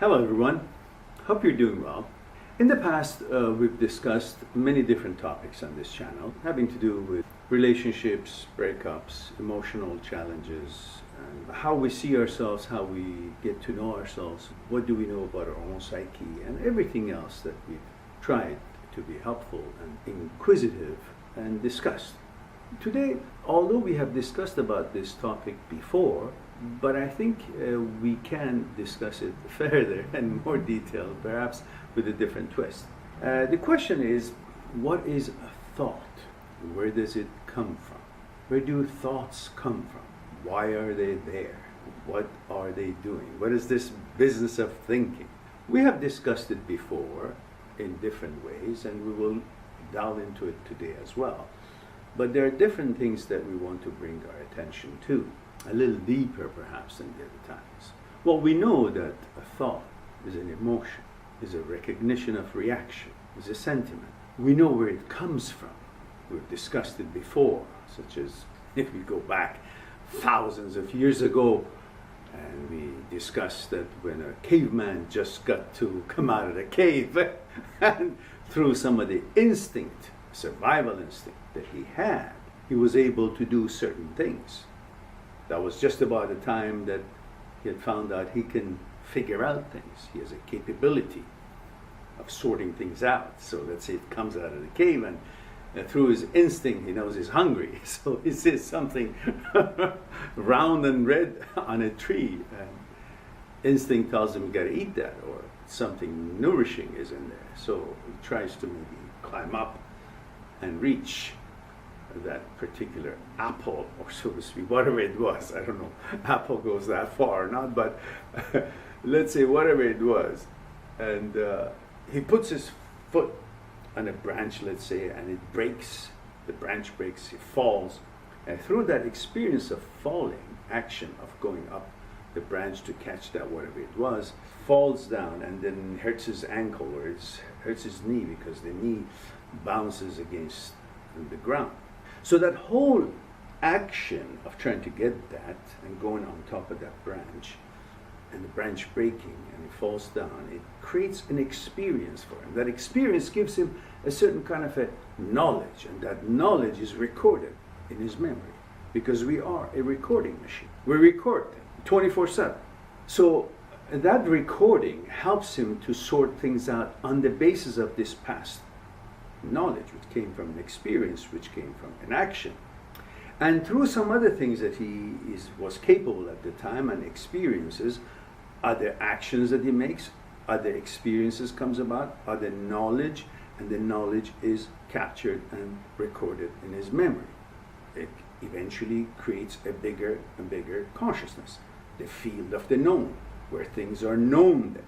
Hello everyone, hope you're doing well. In the past, we've discussed many different topics on this channel having to do with relationships, breakups, emotional challenges, and how we see ourselves, how we get to know ourselves, what do we know about our own psyche, and everything else that we've tried to be helpful and inquisitive and discussed. Today, although we have discussed about this topic before, but I think we can discuss it further and more detail, perhaps with a different twist. The question is, what is a thought? Where does it come from? Where do thoughts come from? Why are they there? What are they doing? What is this business of thinking? We have discussed it before in different ways, and we will delve into it today as well. But there are different things that we want to bring our attention to, a little deeper perhaps than the other times. Well, we know that a thought is an emotion, is a recognition of reaction, is a sentiment. We know where it comes from. We've discussed it before, such as if we go back thousands of years ago, and we discussed that when a caveman just got to come out of the cave and through some of the instinct, survival instinct that he had, he was able to do certain things. That was just about the time that he had found out he can figure out things. He has a capability of sorting things out. So let's say it comes out of the cave, and through his instinct he knows he's hungry. So he sees something round and red on a tree, and instinct tells him you got to eat that, or something nourishing is in there. So he tries to maybe climb up and reach that particular apple, or so to speak, whatever it was. I don't know, apple goes that far or not, but let's say whatever it was. And he puts his foot on a branch, let's say, and it breaks, the branch breaks, he falls. And through that experience of falling, action of going up the branch to catch that whatever it was, falls down and then hurts his ankle, or it hurts his knee, because the knee bounces against the ground. So that whole action of trying to get that and going on top of that branch, and the branch breaking and it falls down, it creates an experience for him. That experience gives him a certain kind of a knowledge, and that knowledge is recorded in his memory, because we are a recording machine. We record 24/7. So that recording helps him to sort things out on the basis of this past knowledge, which came from an experience, which came from an action. And through some other things that he was capable at the time, and experiences, other actions that he makes, other experiences comes about, other knowledge, and the knowledge is captured and recorded in his memory. It eventually creates a bigger and bigger consciousness, the field of the known, where things are known there.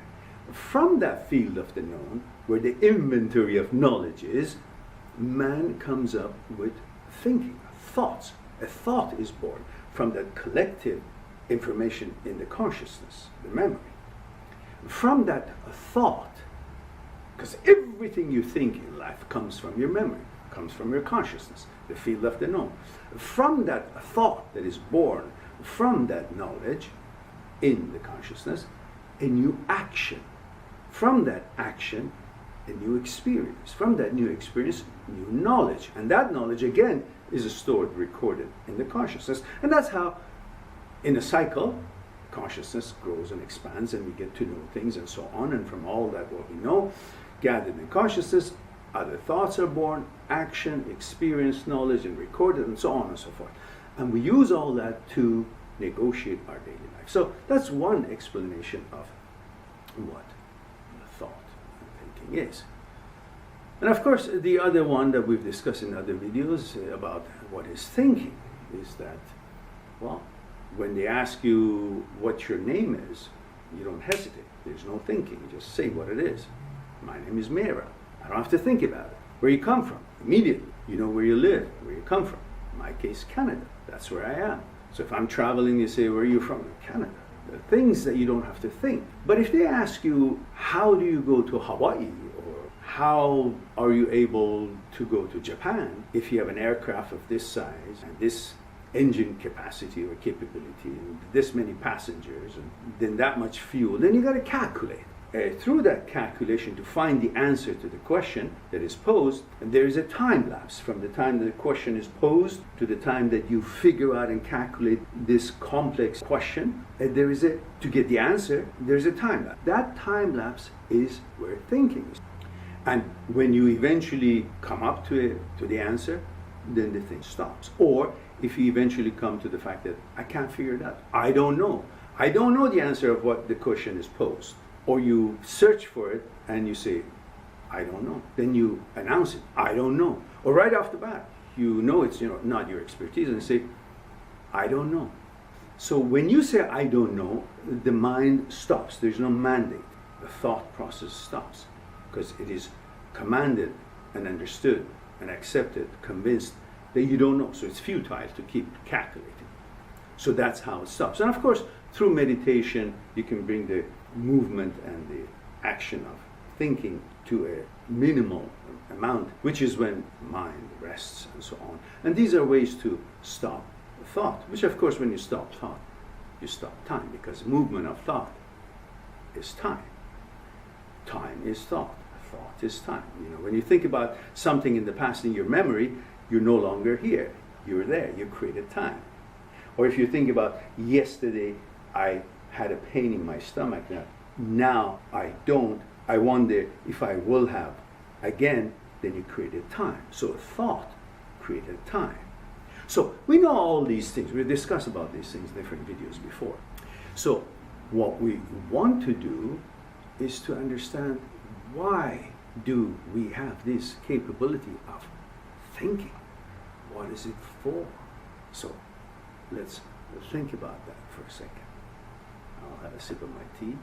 From that field of the known, where the inventory of knowledge is, man comes up with thinking, thoughts. A thought is born from that collective information in the consciousness, the memory. From that thought, because everything you think in life comes from your memory, comes from your consciousness, the field of the known. From that thought that is born from that knowledge in the consciousness, a new action. From that action, a new experience. From that new experience, new knowledge. And that knowledge, again, is stored, recorded in the consciousness. And that's how, in a cycle, consciousness grows and expands, and we get to know things and so on. And from all that what we know, gathered in consciousness, other thoughts are born, action, experience, knowledge, and recorded, and so on and so forth. And we use all that to negotiate our daily life. So that's one explanation of what thought and thinking is. And of course, the other one that we've discussed in other videos about what is thinking is that, well, when they ask you what your name is, you don't hesitate. There's no thinking. You just say what it is. My name is Mehran. I don't have to think about it. Where you come from, immediately. You know where you live, where you come from. In my case, Canada. That's where I am. So if I'm traveling, you say, where are you from? Canada. The things that you don't have to think. But if they ask you, how do you go to Hawaii, or how are you able to go to Japan if you have an aircraft of this size and this engine capacity or capability, and this many passengers, and then that much fuel. Then you got to calculate. Through that calculation to find the answer to the question that is posed, and there is a time lapse from the time that the question is posed to the time that you figure out and calculate this complex question. There is to get the answer, there's a time lapse. That time lapse is where thinking is. And when you eventually come up to the answer, then the thing stops. Or if you eventually come to the fact that I can't figure it out, I don't know the answer of what the question is posed. Or you search for it and you say, I don't know. Then you announce it, I don't know. Or right off the bat, you know it's not your expertise, and say, I don't know. So when you say I don't know, the mind stops. There's no mandate. The thought process stops because it is commanded and understood and accepted, convinced that you don't know. So it's futile to keep calculating. So that's how it stops. And of course, through meditation, you can bring the movement and the action of thinking to a minimal amount, which is when mind rests and so on. And these are ways to stop thought, which of course when you stop thought, you stop time, because movement of thought is time. Time is thought. Thought is time. When you think about something in the past in your memory, you're no longer here. You're there. You created time. Or if you think about yesterday, I had a pain in my stomach. Now I don't. I wonder if I will have again. Then you created time. So a thought created time. So we know all these things. We've discussed about these things in different videos before. So what we want to do is to understand, why do we have this capability of thinking? What is it for? So let's think about that for a second. I'll have a sip of my tea.